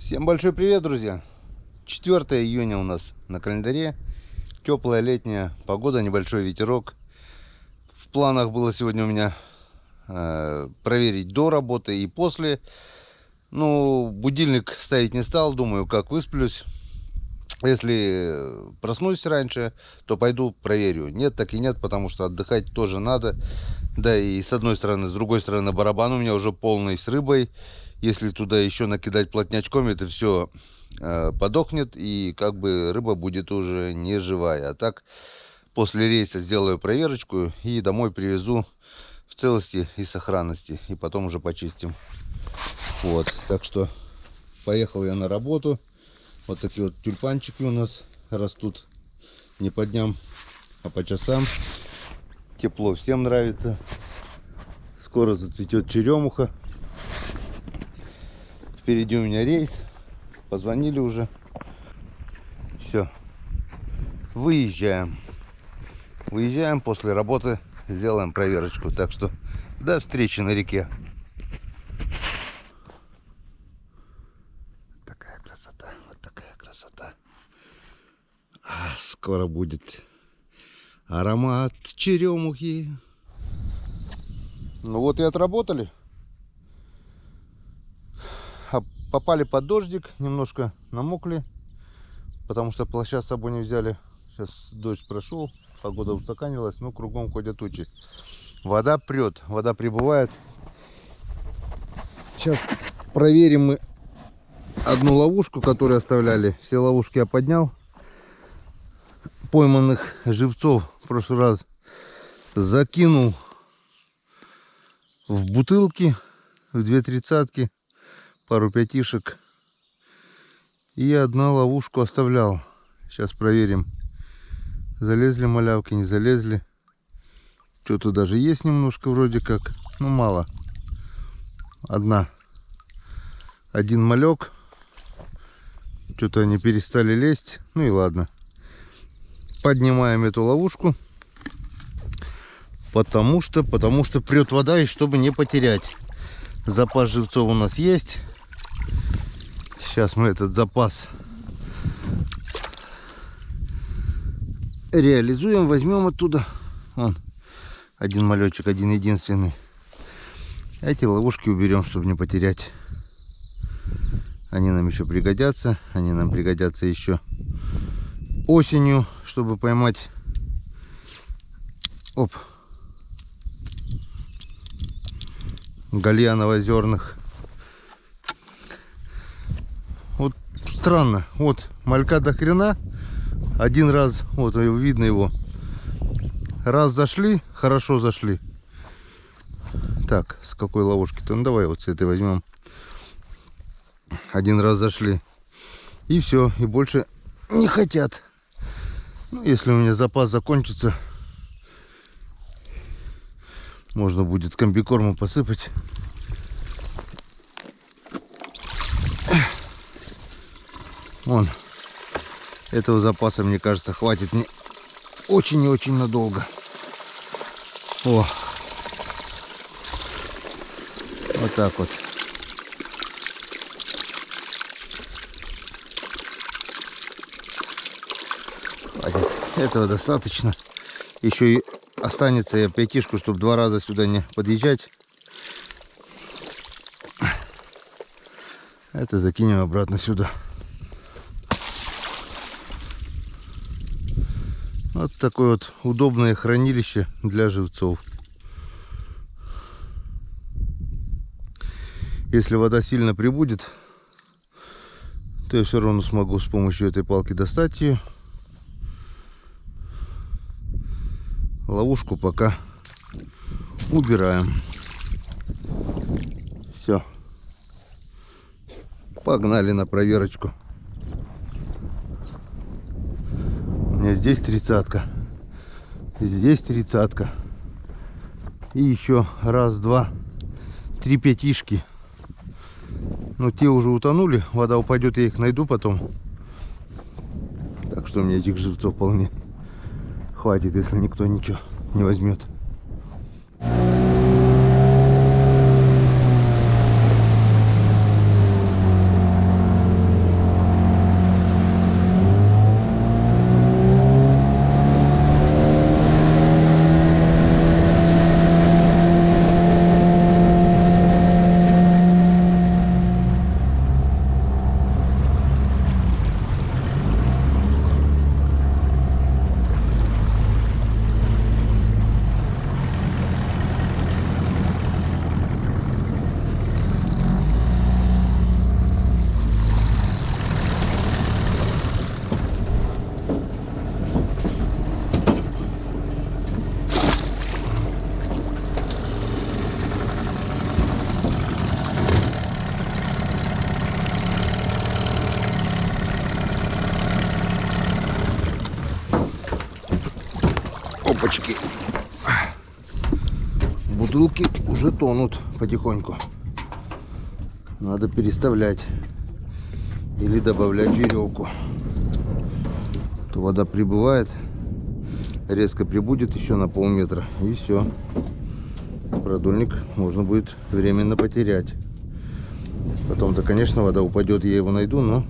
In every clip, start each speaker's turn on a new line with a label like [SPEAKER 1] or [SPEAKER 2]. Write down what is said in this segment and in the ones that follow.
[SPEAKER 1] Всем большой привет, друзья! 4 июня у нас на календаре. Теплая летняя погода, небольшой ветерок. В планах было сегодня у меня проверить до работы и после. Ну, будильник ставить не стал, думаю, как высплюсь. Если проснусь раньше, то пойду проверю. Нет, так и нет, потому что отдыхать тоже надо. Да и с одной стороны, с другой стороны, барабан у меня уже полный с рыбой. Если туда еще накидать плотнячком, это все подохнет, и как бы рыба будет уже не живая. А так, после рейса сделаю проверочку и домой привезу в целости и сохранности. И потом уже почистим. Вот, так что поехал я на работу. Вот такие вот тюльпанчики у нас растут не по дням, а по часам. Тепло всем нравится. Скоро зацветет черемуха. Впереди у меня рейс. Позвонили уже. Все. Выезжаем. Выезжаем, после работы сделаем проверочку. Так что до встречи на реке. Такая красота. Вот такая красота. Скоро будет аромат черемухи. Ну вот и отработали. Попали под дождик, немножко намокли, потому что плаща с собой не взяли. Сейчас дождь прошел, погода устаканилась, но кругом ходят тучи. Вода прет, вода прибывает. Сейчас проверим мы одну ловушку, которую оставляли. Все ловушки я поднял. Пойманных живцов в прошлый раз закинул в бутылки, в 2 тридцатки. Пару пятишек. И одну ловушку оставлял. Сейчас проверим, залезли малявки, не залезли. Что-то даже есть немножко вроде как. Ну мало. Один малек. Что-то они перестали лезть. Ну и ладно. Поднимаем эту ловушку. Потому что прет вода, и чтобы не потерять. Запас живцов у нас есть. Сейчас мы этот запас реализуем, возьмем оттуда. Вон, один малечек, один единственный. Эти ловушки уберем, чтобы не потерять. Они нам еще пригодятся. Они нам пригодятся еще осенью, чтобы поймать гальяново-озерных. Вот странно. Вот малька до хрена. Один раз, вот видно его. Раз зашли, хорошо зашли. Так, с какой ловушки-то? Ну давай вот с этой возьмем. Один раз зашли. И все, и больше не хотят. Ну, если у меня запас закончится, можно будет комбикорму посыпать. Вон. Этого запаса, мне кажется, хватит мне очень и очень надолго. О. Вот так вот. Хватит. Этого достаточно. Еще и останется я пятишку, чтобы 2 раза сюда не подъезжать. Это закинем обратно сюда. Вот такое вот удобное хранилище для живцов. Если вода сильно прибудет, то я все равно смогу с помощью этой палки достать ее. Ловушку пока убираем. Все. Погнали на проверочку. У меня здесь 30-ка. Здесь 30-ка. И еще раз, два, 3 пятишки. Но те уже утонули. Вода упадет, я их найду потом. Так что мне этих живцов вполне хватит, если никто ничего не возьмет. Опачки. Бутылки уже тонут потихоньку. Надо переставлять или добавлять веревку. То вода прибывает, резко прибудет еще на полметра, и все. Продольник можно будет временно потерять. Потом-то, конечно, вода упадет, я его найду, но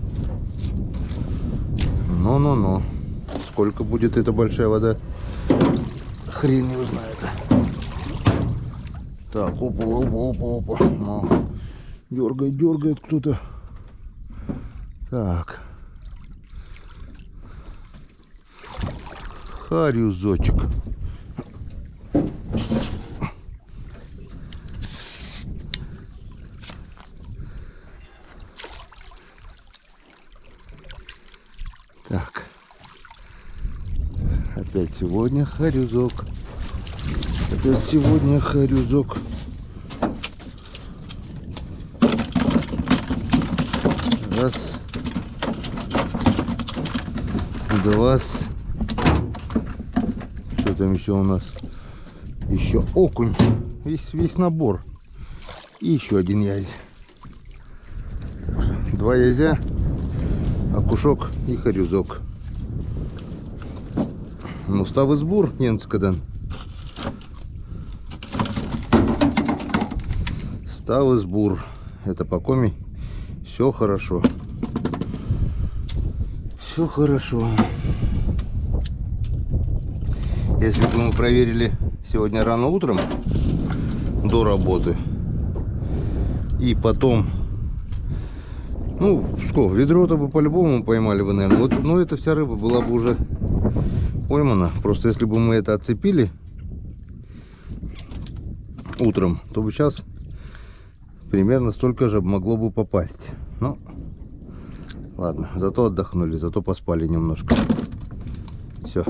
[SPEAKER 1] сколько будет эта большая вода, хрен не узнает. Так, опа. Дергает кто-то. Так. Харюзочек. Так. Опять сегодня харюзок. Опять сегодня харюзок. Раз. Два. Что там еще у нас? Еще окунь. Весь набор. И еще один язь. Два язя, окушок и харюзок. Ну, ставы сбор, ненскадан. Ставы сбор. Это по коми. Все хорошо. Все хорошо. Если бы мы проверили сегодня рано утром до работы и потом, ну, сколько, ведро-то бы по-любому поймали бы, наверное. Вот, но эта вся рыба была бы уже поймана. Просто если бы мы это отцепили утром, то бы сейчас примерно столько же могло бы попасть. Ну, ладно, зато отдохнули, зато поспали немножко. Все.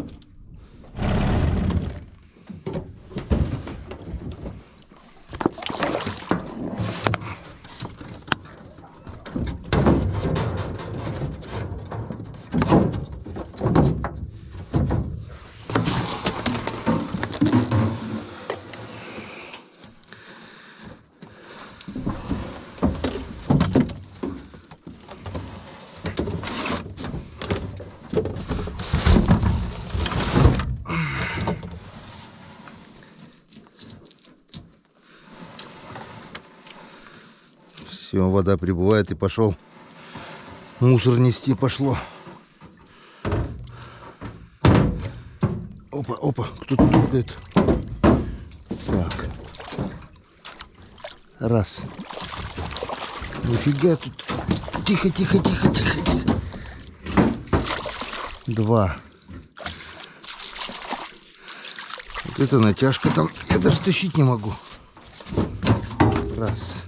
[SPEAKER 1] Все, вода прибывает, и пошел мусор нести Опа, кто-то дергает. Так. Раз. Нифига тут. Тихо. Два. Вот это натяжка там. Я даже тащить не могу. Раз.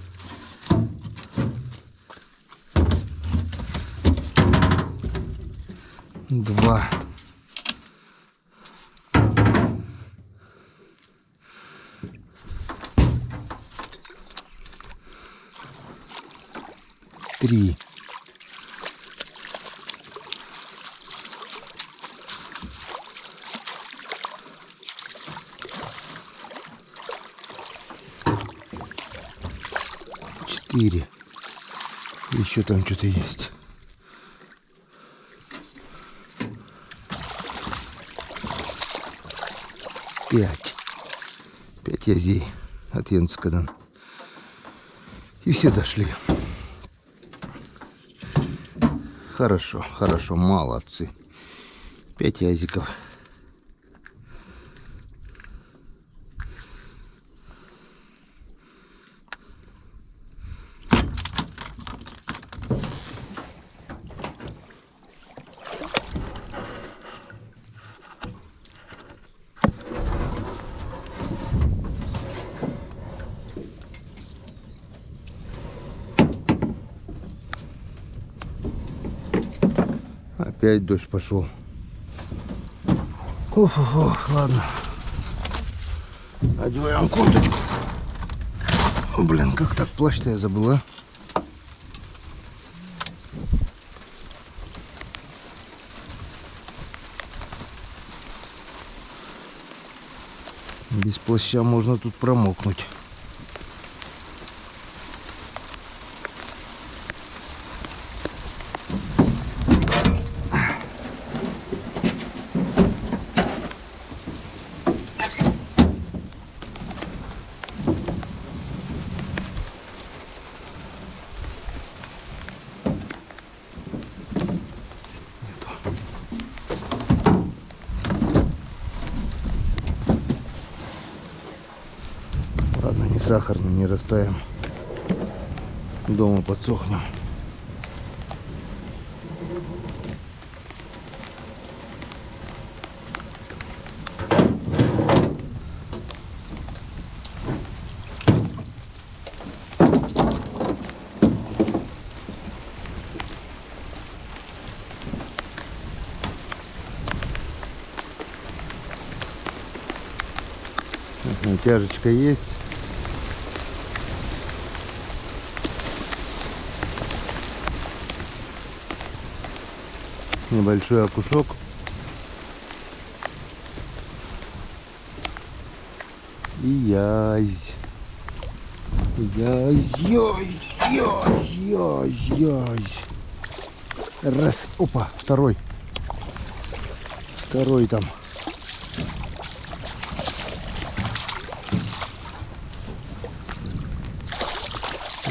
[SPEAKER 1] Два. Три. Четыре. Еще там что-то есть. Пять язей от Янскадан. И все дошли. Хорошо, молодцы. 5 язиков. Опять дождь пошел. Ладно. Одеваем курточку. Блин, как так плащ-то я забыла. Без плаща можно тут промокнуть. Ладно, не сахарный, не растаем. Дома подсохнем. Натяжечка есть. Небольшой окушок. И язь. Язь. Раз. Опа, второй. Второй там.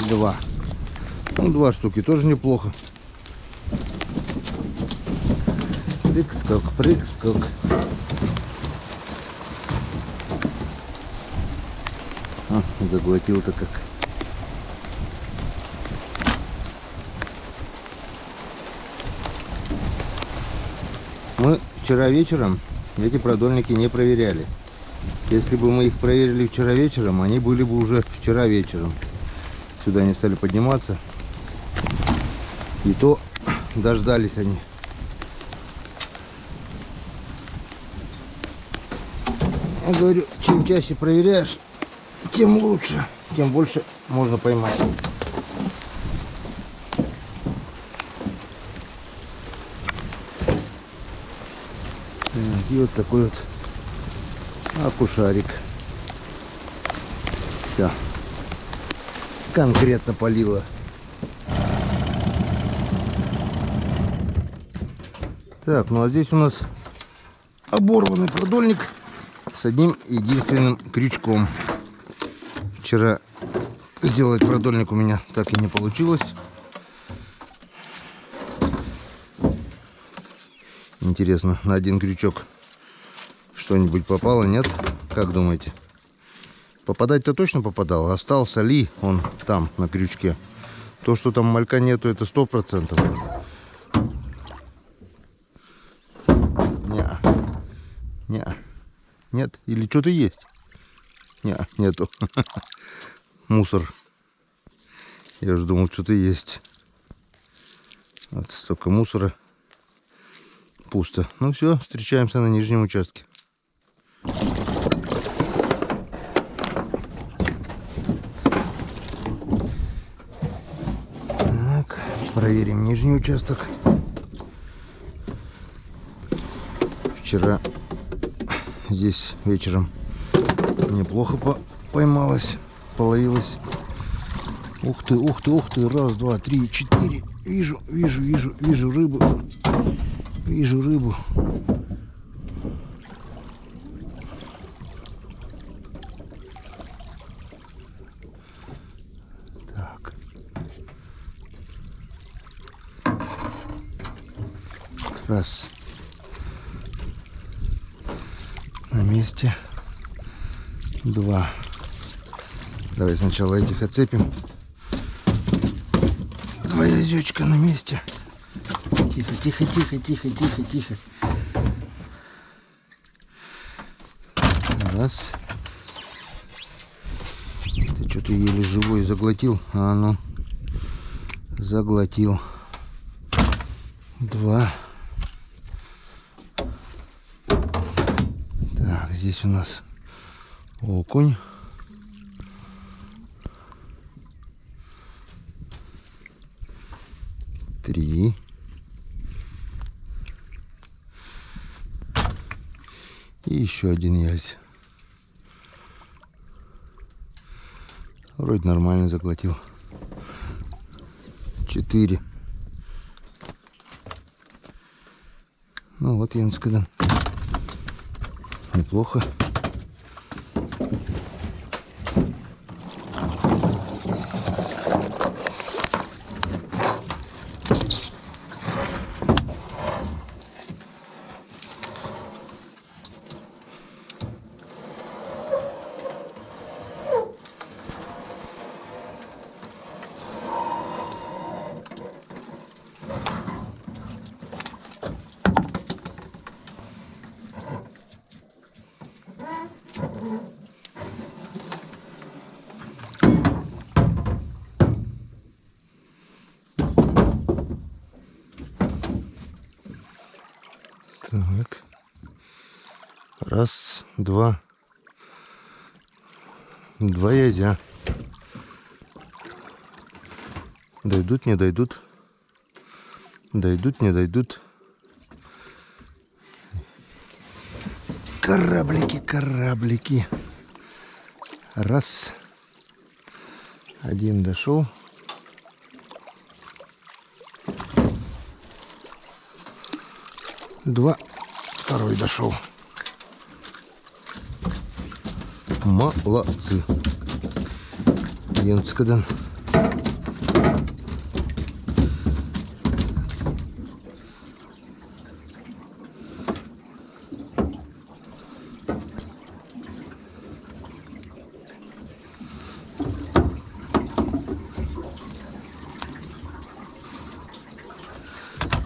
[SPEAKER 1] Два. Ну, 2 штуки тоже неплохо. Прыг-скок, прыг-скок. А, заглотил-то как. Мы вчера вечером эти продольники не проверяли. Если бы мы их проверили вчера вечером, они были бы уже вчера вечером. Сюда не стали подниматься. И то дождались они. Я говорю, чем чаще проверяешь, тем лучше, тем больше можно поймать. Так, и вот такой вот окушарик. Все. Конкретно полила. Так, ну а здесь у нас оборванный продольник с одним единственным крючком. Вчера сделать продольник у меня так и не получилось. Интересно, на один крючок что-нибудь попало, нет? Как думаете? Попадать-то точно попадал. Остался ли он там на крючке? То, что там малька нету, это 100%. Неа. Нет? Или что-то есть? Нету. Мусор. Я уже думал, что-то есть. Вот столько мусора. Пусто. Ну все, встречаемся на нижнем участке. Так, проверим нижний участок. Вчера здесь вечером неплохо поймалась, половилась. Ух ты, ух ты, ух ты. Раз, два, три, четыре. Вижу рыбу. Вижу рыбу. Так. Раз. На месте. 2. Давай сначала этих отцепим. 2 язычка на месте. Тихо, тихо, тихо, тихо, тихо, тихо. Раз. Ты что-то еле живой заглотил. А ну. Заглотил. 2. Так, здесь у нас окунь. 3. И еще один язь. Вроде нормально заглотил. 4. Ну вот, Янскадан. Неплохо. Так. Раз, два. Два язя. Дойдут, не дойдут. Дойдут, не дойдут. Кораблики, кораблики. Раз. Один дошел. Два. Второй дошел. Молодцы. Янскадан.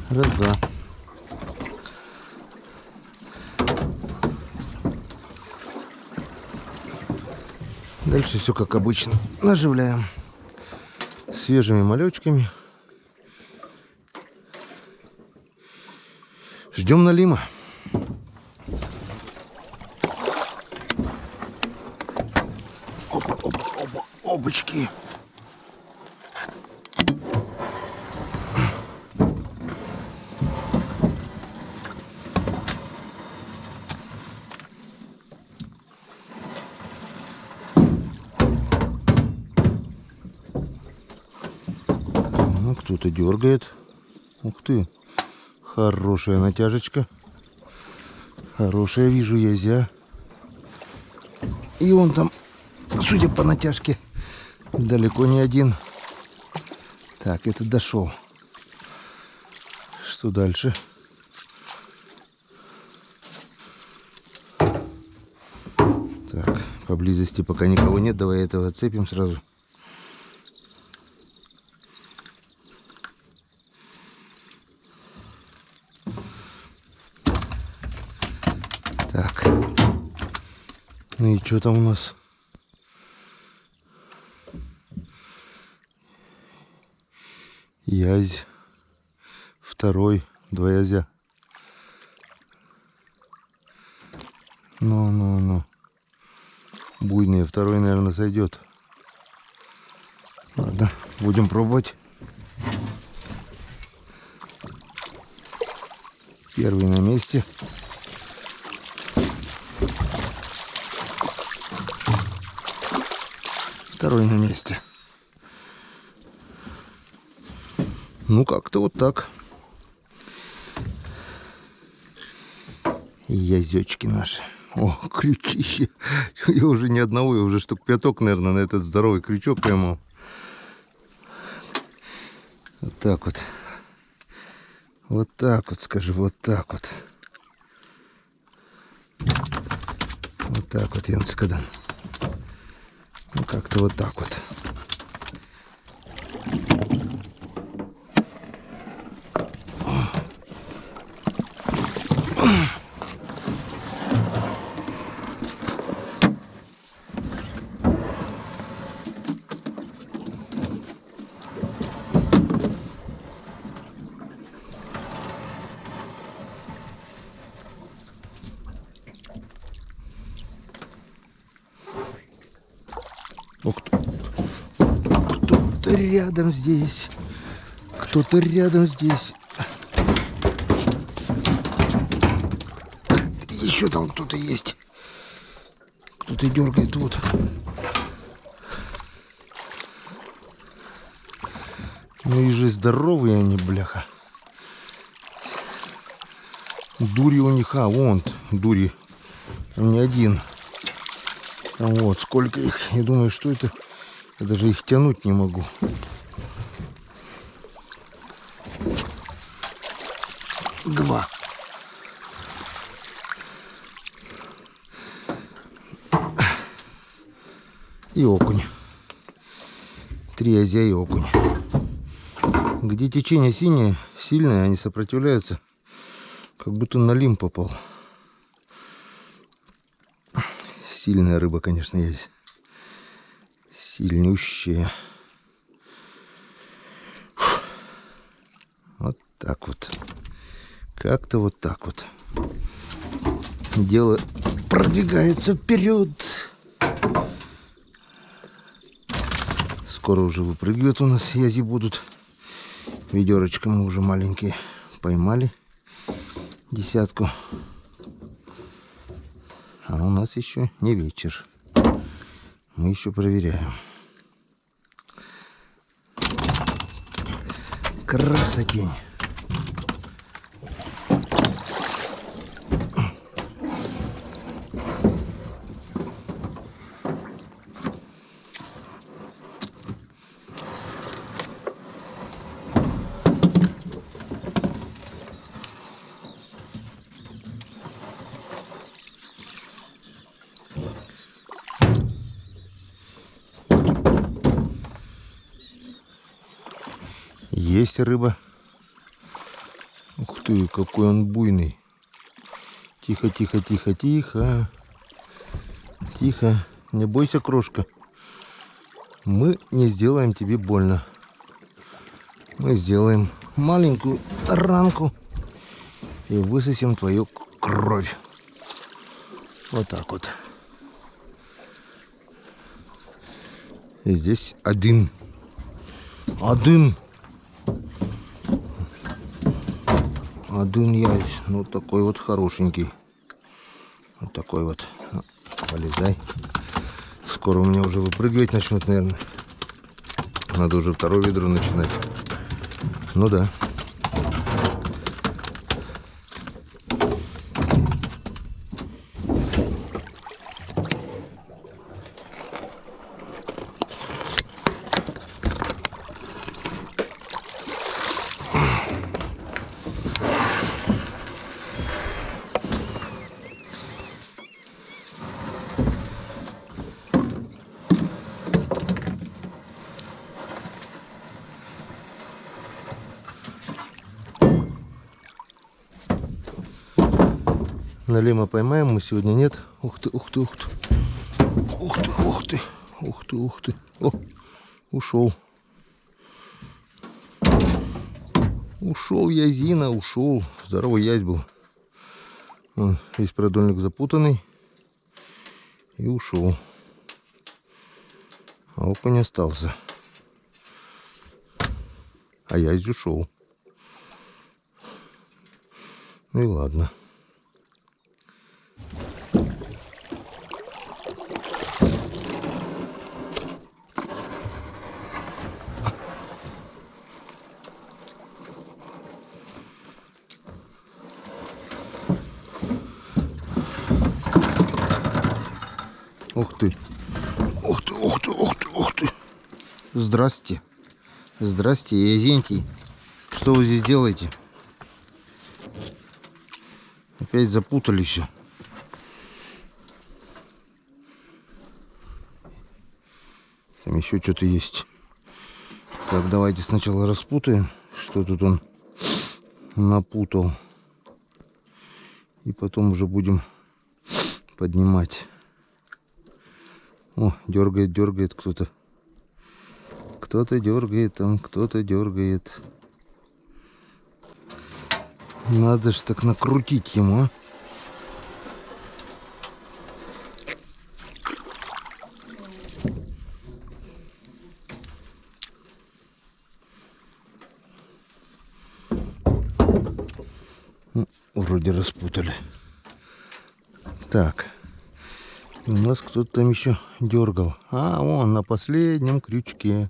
[SPEAKER 1] Раз, два. Дальше все как обычно. Наживляем свежими малечками. Ждем налима. Опа, опа, опа, опачки. Кто-то дергает. Ух ты, хорошая натяжечка. Хорошая, вижу язя. И он там, судя по натяжке, далеко не один. Так, этот дошел. Что дальше? Так, поблизости пока никого нет. Давай этого отцепим сразу. Так. Ну и что там у нас? Язь. Второй. Два язя. Ну. Буйный. Второй, наверное, сойдет. Ладно, будем пробовать. Первый на месте. Второй на месте. Ну, как-то вот так. Язечки наши. О, крючище. Я уже не одного, я уже штук 5, наверное, на этот здоровый крючок поймал. Вот так вот. Вот так вот, скажи, вот так вот. Вот так вот, Янскадан. Ну, как-то вот так вот. Кто-то рядом здесь. Кто-то рядом здесь. Еще там кто-то есть. Кто-то дергает вот.
[SPEAKER 2] Ну и же здоровые они, бляха. Дури у них, вон дури. Не один. Вот, сколько их. Я думаю, что это... Я даже их тянуть не могу. Два. И окунь. 3 озя и окунь. Где течение сильное, они сопротивляются. Как будто на лим попал. Сильная рыба, конечно, есть. Сильнющая. Вот так вот. Как-то вот так вот. Дело продвигается вперед. Скоро уже выпрыгивают у нас язи будут. Ведерочка мы уже маленькие поймали. 10. А у нас еще не вечер. Мы еще проверяем. Красотень. Есть рыба. Ух ты, какой он буйный. Тихо, тихо, тихо, тихо. Тихо. Не бойся, крошка. Мы не сделаем тебе больно. Мы сделаем маленькую ранку и высосем твою кровь. Вот так вот. И здесь один. Один яйц. Ну, такой вот хорошенький. Вот такой вот. Ну, полезай. Скоро у меня уже выпрыгивать начнут, наверное. Надо уже второе ведро начинать. Ну да. Налима поймаем мы сегодня, нет? Ух ты, ух ты, ух ты. Ух ты, ух ты, ух ты, ух ты. О, ушел. Ушел язина, ушел. Здоровый язь был. Вон, весь продольник запутанный. И ушел. А окунь остался. А язь ушел. Ну и ладно. Ух ты. Ух ты, ух ты, ух ты, ух ты. Здрасте. Здрасте, Язентий. Что вы здесь делаете? Опять запутали все. Там еще что-то есть. Так, давайте сначала распутаем, что тут он напутал. И потом уже будем поднимать. О, дергает, дергает кто-то. Кто-то дергает там, кто-то дергает. Надо ж так накрутить ему, а. Ну, вроде распутали. Так. У нас кто-то там еще дергал. А, вон на последнем крючке.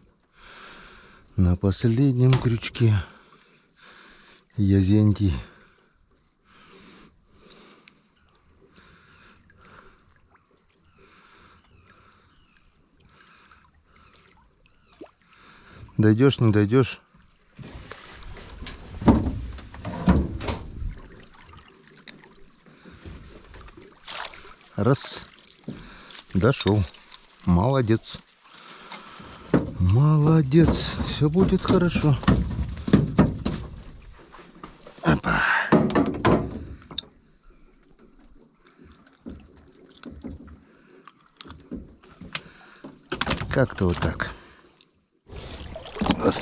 [SPEAKER 2] На последнем крючке Язентий. Дойдешь, не дойдешь. Раз. Дошел. Молодец. Молодец. Все будет хорошо. Опа. Как-то вот так. Раз.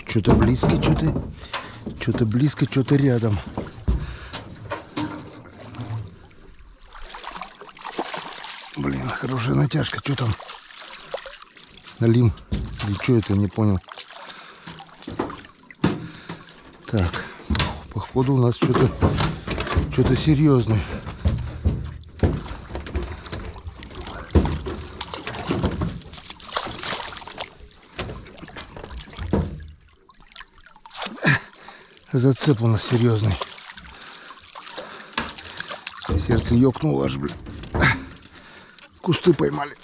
[SPEAKER 2] Что-то близко, что-то близко, что-то рядом. Блин, хорошая натяжка. Что там? Налим? Или что это? Не понял. Так, походу у нас что-то серьезное. Зацеп у нас серьезный. Сердце ёкнуло аж, блин. Кусты поймали.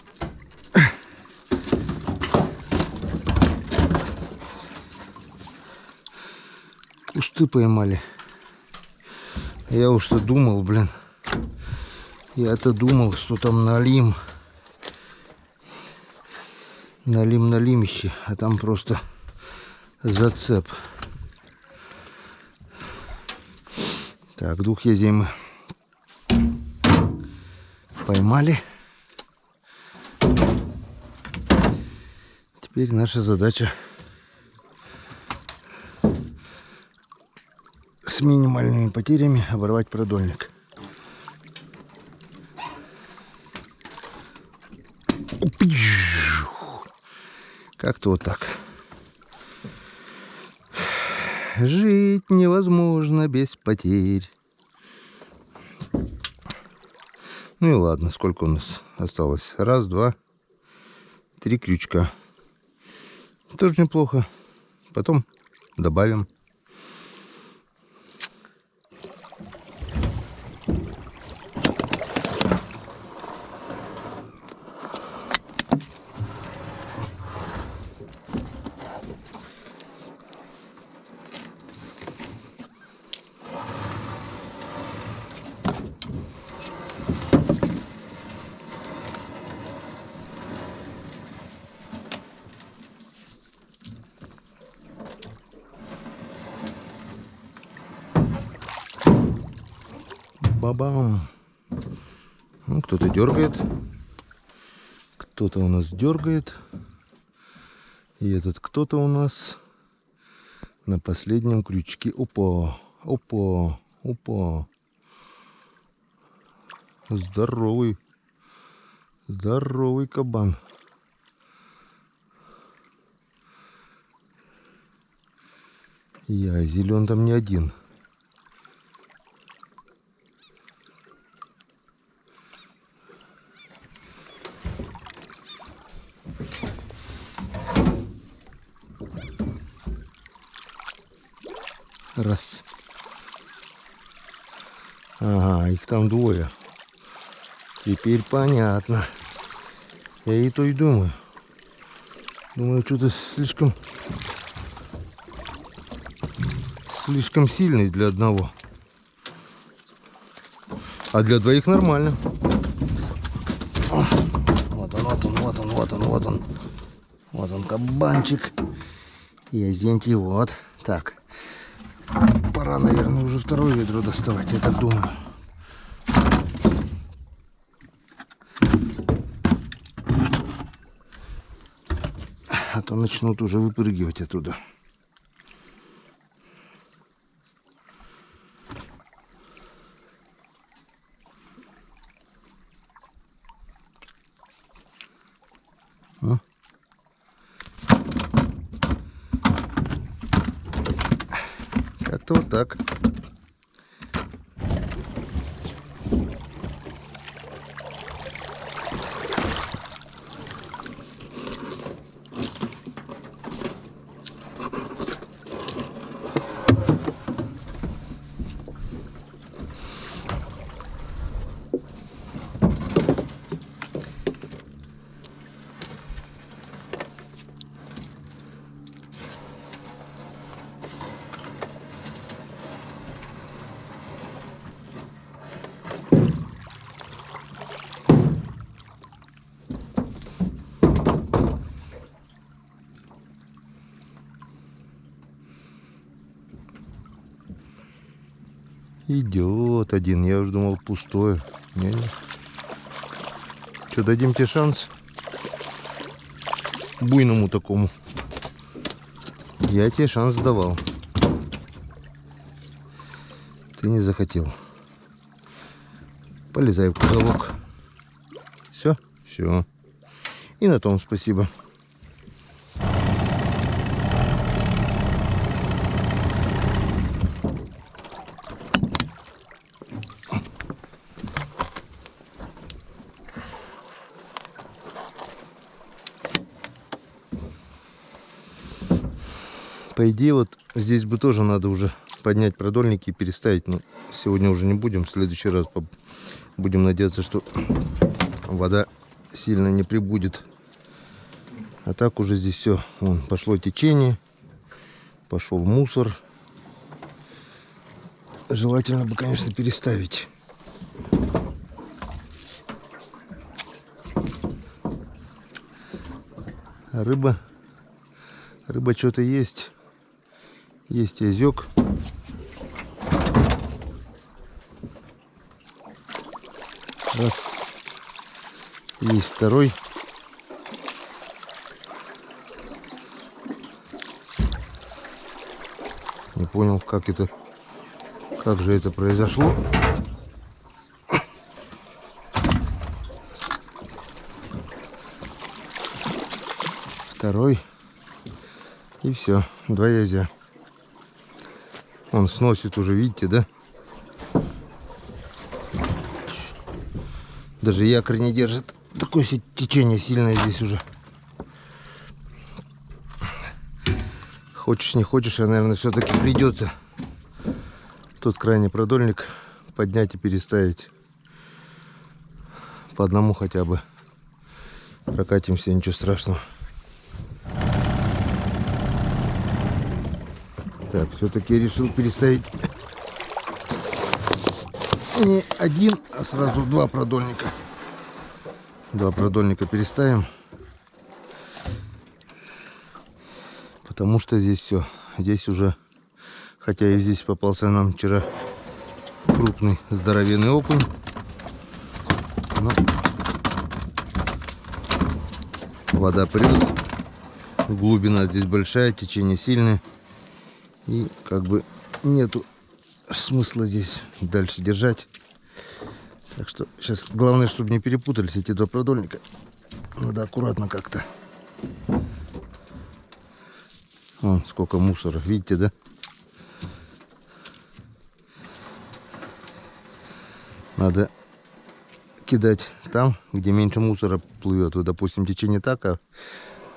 [SPEAKER 2] Кусты поймали. Я уж-то думал, блин. Я-то думал, что там налим. Налимище. А там просто зацеп. Так, двух язей мы поймали. Теперь наша задача с минимальными потерями оборвать продольник. Как-то вот так. Жить невозможно без потерь. Ну и ладно, сколько у нас осталось? Раз, два, 3 крючка. Тоже неплохо. Потом добавим. Бабам. Ну, кто-то дергает. Кто-то у нас дергает. И этот кто-то у нас на последнем крючке. Опа, опа, опа. Здоровый. Здоровый кабан. Я зелен там не один. Раз. Ага, их там двое. Теперь понятно. Я и то и думаю. Думаю, что-то слишком сильный для одного. А для двоих нормально. Вот он. Вот он, кабанчик. Язентий, вот. Так. Пора, наверное, уже второе ведро доставать, я так думаю. то начнут уже выпрыгивать оттуда. О. Как-то вот так. Идет один, я уже думал пустое. Не-не. Что, дадим тебе шанс? Буйному такому. Я тебе шанс давал. Ты не захотел. Полезай в уголок. Все? Все. И на том спасибо. По идее, вот здесь бы тоже надо уже поднять продольники и переставить. Но сегодня уже не будем. В следующий раз будем надеяться, что вода сильно не прибудет. А так уже здесь все. Вон, пошло течение. Пошел мусор. Желательно бы, конечно, переставить. А рыба что-то есть. Есть язёк. Раз. Есть второй. Не понял, как же это произошло. Второй. И все. Два язя. Он сносит уже, видите, да? Даже якорь не держит. Такое течение сильное здесь уже. Хочешь, не хочешь, а, наверное, все-таки придется тот крайний продольник поднять и переставить. По одному хотя бы. Прокатимся, ничего страшного. Так, все-таки решил переставить не один, а сразу два продольника. Два продольника переставим. Потому что здесь все. Здесь уже, хотя и здесь попался нам вчера крупный здоровенный окунь. Но вода прет. Глубина здесь большая, течение сильное. И как бы нету смысла здесь дальше держать. Так что сейчас главное, чтобы не перепутались эти два продольника. Надо аккуратно как-то. Вон сколько мусора, видите, да? Надо кидать там, где меньше мусора плывет. Вот, допустим, течение так, а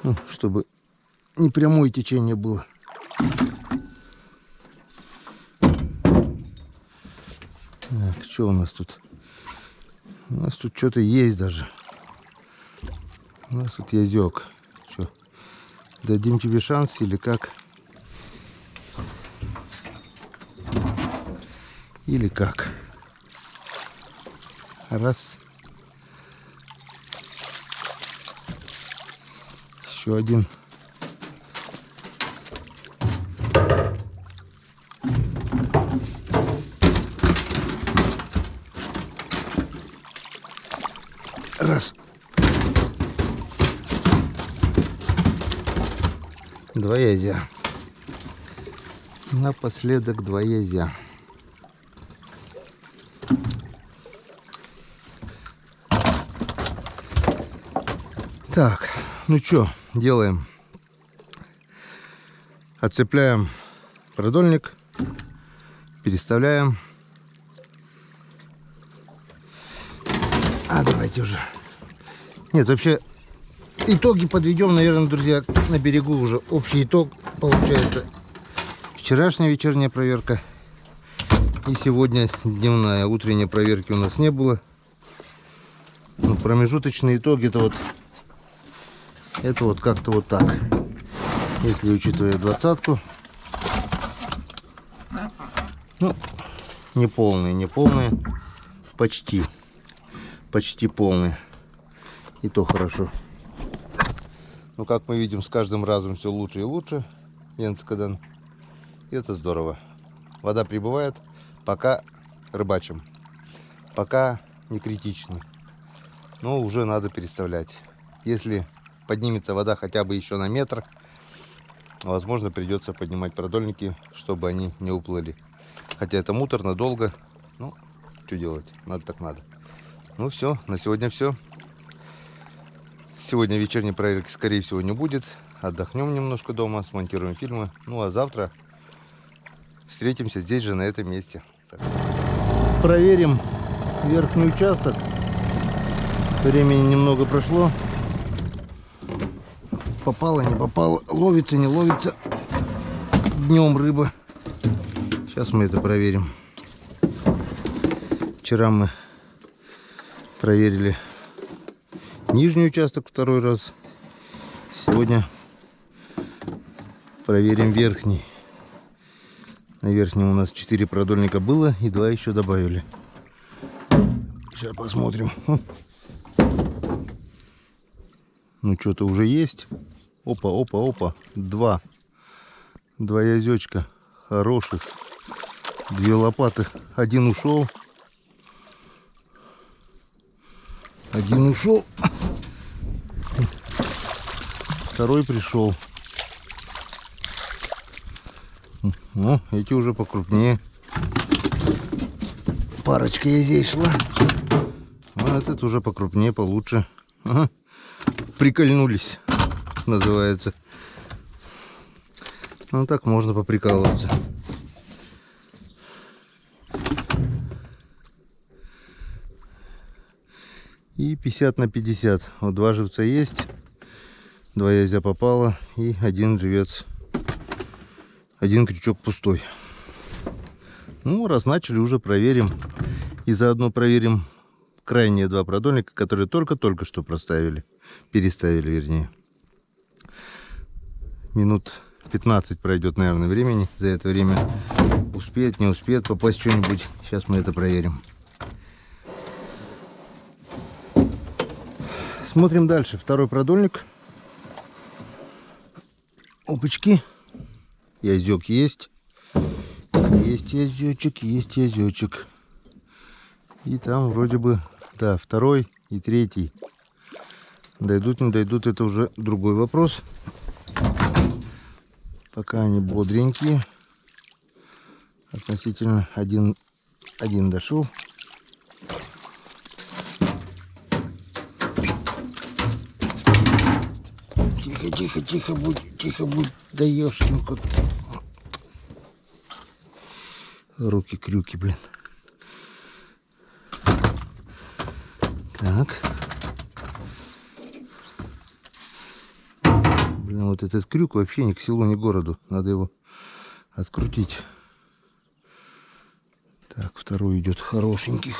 [SPEAKER 2] ну, чтобы не прямое течение было. Так, что у нас тут? У нас тут что-то есть даже. У нас тут язёк. Что, дадим тебе шанс или как? Или как? Раз. Еще один. Раз. Два язя. Напоследок два язя. Так, ну что, делаем? Отцепляем продольник, переставляем. А давайте уже. Нет, вообще итоги подведем, наверное, друзья, на берегу уже. Общий итог получается. Вчерашняя вечерняя проверка и сегодня дневная. Утренней проверки у нас не было. Но промежуточные итоги это вот как-то вот так. Если учитывая 20-ку. Ну, не полные. Почти полные. И то хорошо. Но как мы видим, с каждым разом все лучше и лучше. Янцкадан. И это здорово. Вода прибывает, пока рыбачим. Пока не критично. Но уже надо переставлять. Если поднимется вода хотя бы еще на метр, возможно, придется поднимать продольники, чтобы они не уплыли. Хотя это муторно, долго. Ну, что делать? Надо так надо. Ну все, на сегодня все. Сегодня вечерней проверки, скорее всего, не будет. Отдохнем немножко дома, смонтируем фильмы. Ну а завтра встретимся здесь же, на этом месте. Так. Проверим верхний участок. Времени немного прошло. Попало, не попало, ловится, не ловится днем рыба. Сейчас мы это проверим. Вчера мы проверили нижний участок второй раз. Сегодня проверим верхний. На верхнем у нас 4 продольника было и 2 еще добавили. Сейчас посмотрим. Ну что-то уже есть. Опа. Два язечка хороших. 2 лопаты. Один ушел. Второй пришел. О, эти уже покрупнее. Парочка язей шла. А этот уже покрупнее, получше. Ага. Прикольнулись, называется. Ну так можно поприкалываться. И 50 на 50. Вот 2 живца есть. 2 язя попало. И 1 живец. 1 крючок пустой. Ну, раз начали, уже проверим. И заодно проверим крайние 2 продольника, которые только что переставили, вернее. Минут 15 пройдет, наверное, времени. За это время успеет, не успеет попасть что-нибудь. Сейчас мы это проверим. Смотрим дальше. Второй продольник. Опачки. Язёк есть. Есть язёчек. И там вроде бы, да, 2 и 3. Дойдут, не дойдут, это уже другой вопрос. Пока они бодренькие. Относительно один дошел. Тихо будь, да ёшкин кот. Руки-крюки, блин. Так. Блин, вот этот крюк вообще ни к селу, ни к городу. Надо его открутить. Так, второй идет хорошенький.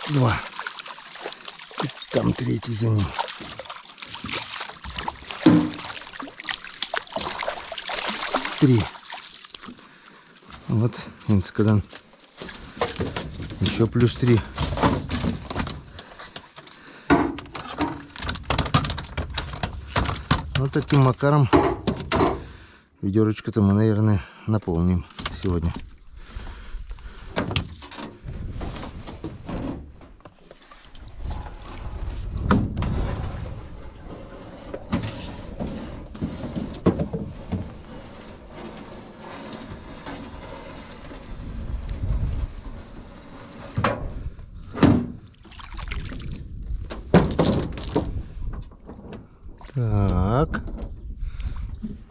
[SPEAKER 2] 2. И там 3 за ним. Три. Вот, Янцкадан. Еще плюс 3. Вот таким макаром ведерочку-то мы, наверное, наполним сегодня.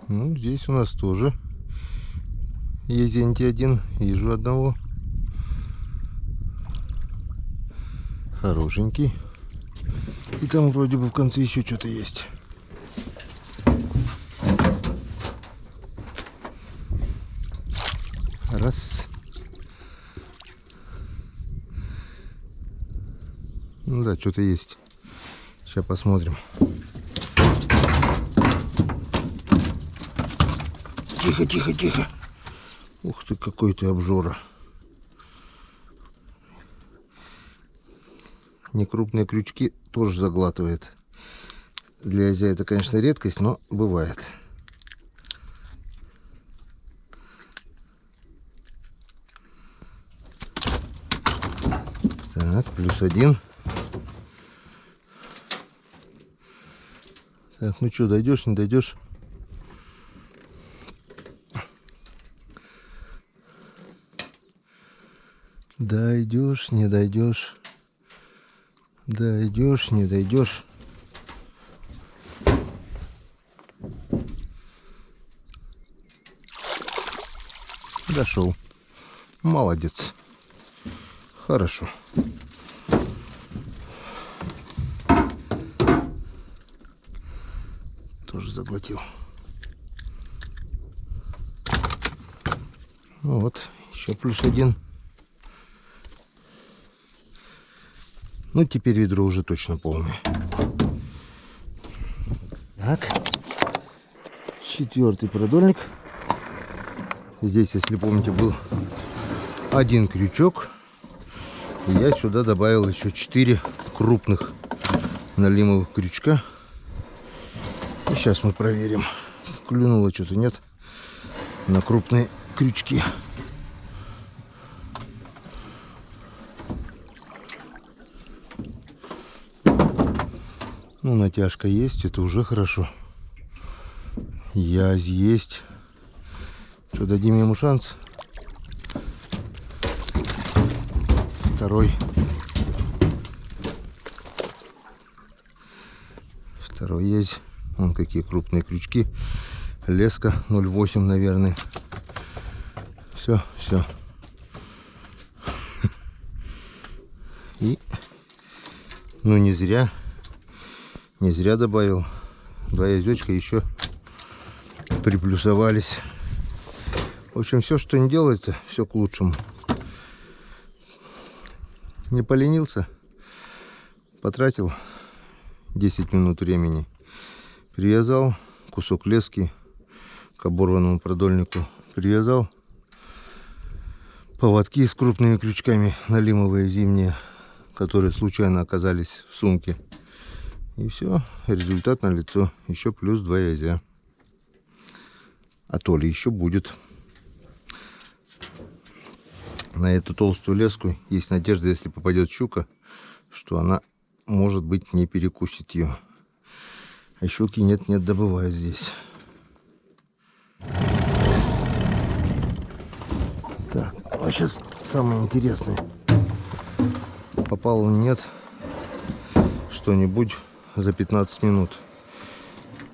[SPEAKER 2] Ну, здесь у нас тоже есть один. Вижу одного. Хорошенький. И там вроде бы в конце еще что-то есть. Раз. Ну да, что-то есть. Сейчас посмотрим. Тихо, тихо, тихо. Ух ты, какой ты обжора. Некрупные крючки тоже заглатывает. Для озя это, конечно, редкость, но бывает. Так, +1. Так, ну что, дойдешь, не дойдешь? Дойдешь, не дойдешь. Дойдешь, не дойдешь. Дошел. Молодец. Хорошо. Тоже заглотил. Вот, еще +1. Ну, теперь ведро уже точно полное. Так. 4-й продольник. Здесь, если помните, был один крючок. И я сюда добавил еще 4 крупных налимовых крючка. И сейчас мы проверим, клюнуло что-то, нет, на крупные крючки. Ну, натяжка есть, это уже хорошо. Язь есть. Что, дадим ему шанс? Второй язь. Вон какие крупные крючки. Леска 0,8, наверное. Все. И, ну, не зря добавил. 2 язечка еще приплюсовались. В общем, все, что не делается, все к лучшему. Не поленился, потратил 10 минут времени, привязал кусок лески к оборванному продольнику, привязал поводки с крупными крючками налимовые зимние, которые случайно оказались в сумке. И все, результат налицо. Еще плюс 2 язя. А то ли еще будет. На эту толстую леску есть надежда, если попадет щука, что она, может быть, не перекусит ее. А щуки нет-нет добывают здесь. Так, а сейчас самое интересное. Попал он, нет, что-нибудь за 15 минут.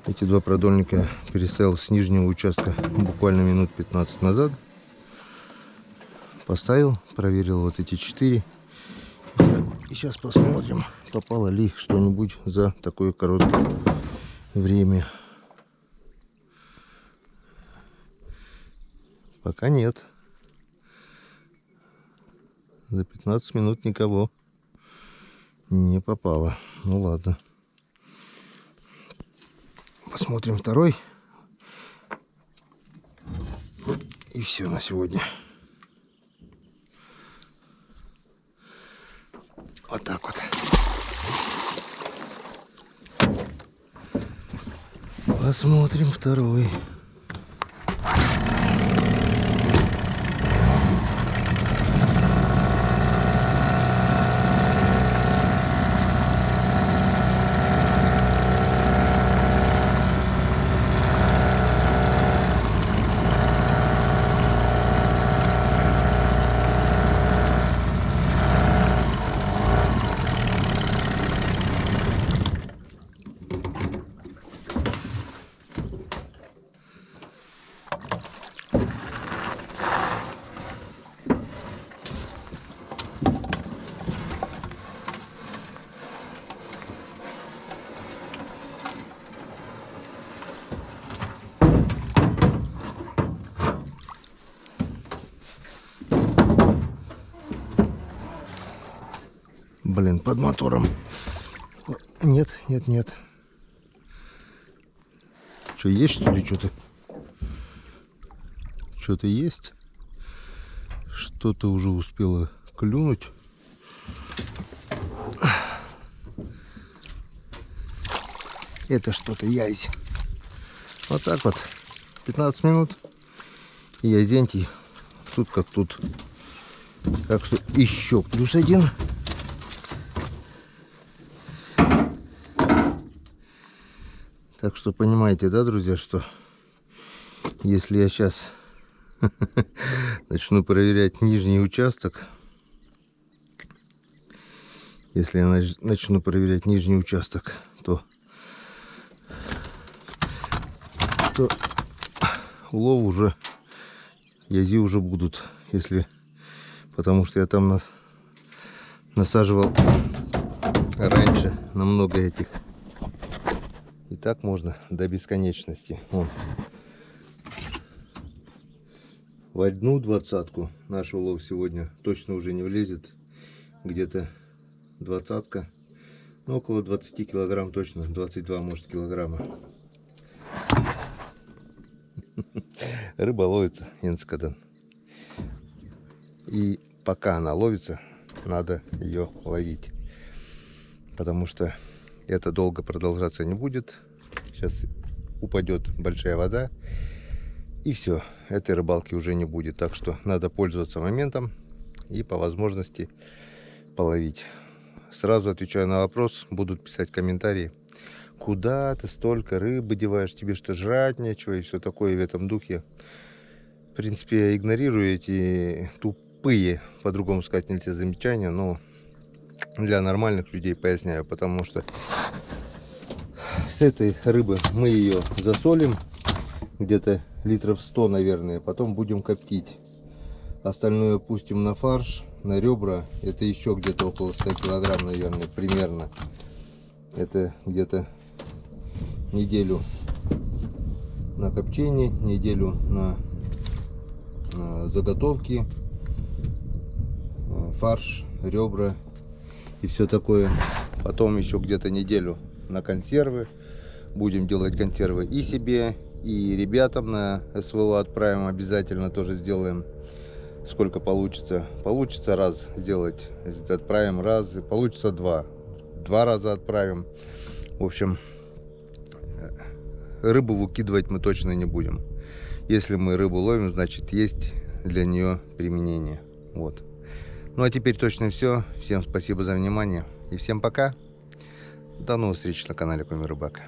[SPEAKER 2] Эти 2 продольника переставил с нижнего участка буквально минут 15 назад. Поставил, проверил вот эти 4. И сейчас посмотрим, попало ли что-нибудь за такое короткое время. Пока нет. За 15 минут никого не попало. Ну ладно. Посмотрим второй. И все на сегодня. Вот так вот. Посмотрим второй. Блин, под мотором. Нет, нет, нет. Что, есть что ли что-то? Что-то есть? Что-то уже успело клюнуть. Это что-то язь. Вот так вот. 15 минут. И язентий тут как тут. Так что еще плюс один. Так что понимаете, да, друзья, что если я сейчас начну проверять нижний участок, если я начну проверять нижний участок, то улов уже, язи уже будут, если, потому что я там насаживал раньше намного этих. И так можно до бесконечности. Вон. В одну двадцатку наш улов сегодня точно уже не влезет. Где-то двадцатка. Ну, около 20 килограмм точно. 22, может, килограмма. Рыба ловится, Инскадан. И пока она ловится, надо ее ловить. Потому что это долго продолжаться не будет. Сейчас упадет большая вода. И все, этой рыбалки уже не будет. Так что надо пользоваться моментом и по возможности половить. Сразу отвечаю на вопрос. Будут писать комментарии. Куда ты столько рыбы деваешь? Тебе что, жрать нечего? И все такое в этом духе. В принципе, я игнорирую эти тупые, по-другому сказать нельзя, замечания. Но для нормальных людей поясняю. Потому что с этой рыбы мы ее засолим. Где-то литров 100, наверное. Потом будем коптить. Остальное пустим на фарш, на ребра. Это еще где-то около 100 килограмм, наверное, примерно. Это где-то неделю на копчение, неделю на заготовки, фарш, ребра и все такое. Потом еще где-то неделю на консервы. Будем делать консервы и себе, и ребятам на СВО отправим. Обязательно тоже сделаем. Сколько получится. Получится раз сделать, отправим раз. Получится два раза отправим. В общем, рыбу выкидывать мы точно не будем. Если мы рыбу ловим, значит есть для нее применение. Вот. Ну а теперь точно все. Всем спасибо за внимание. И всем пока. До новых встреч на канале Коми Рыбак.